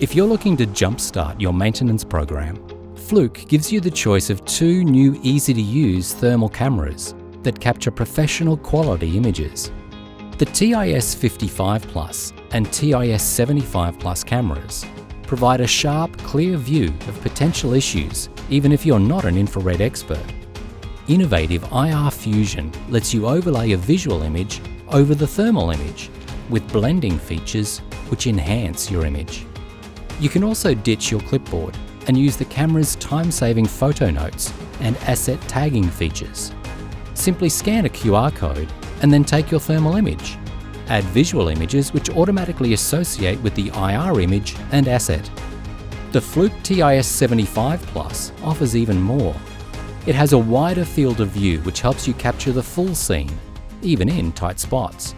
If you're looking to jumpstart your maintenance program, Fluke gives you the choice of two new easy-to-use thermal cameras that capture professional quality images. The TiS55 Plus and TiS75 Plus cameras provide a sharp, clear view of potential issues even if you're not an infrared expert. Innovative IR Fusion lets you overlay a visual image over the thermal image with blending features which enhance your image. You can also ditch your clipboard and use the camera's time-saving photo notes and asset tagging features. Simply scan a QR code and then take your thermal image. Add visual images which automatically associate with the IR image and asset. The Fluke TiS75 Plus offers even more. It has a wider field of view which helps you capture the full scene, even in tight spots.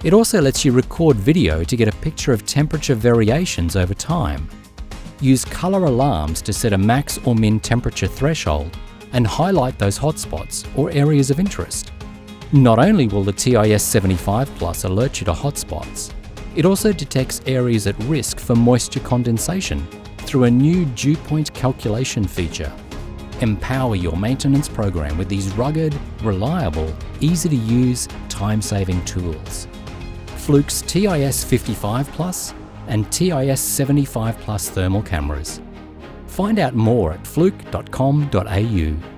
It also lets you record video to get a picture of temperature variations over time. Use color alarms to set a max or min temperature threshold and highlight those hotspots or areas of interest. Not only will the TiS75 Plus alert you to hotspots, it also detects areas at risk for moisture condensation through a new dew point calculation feature. Empower your maintenance program with these rugged, reliable, easy-to-use, time-saving tools. Fluke's TiS55 Plus and TiS75 Plus thermal cameras. Find out more at fluke.com.au.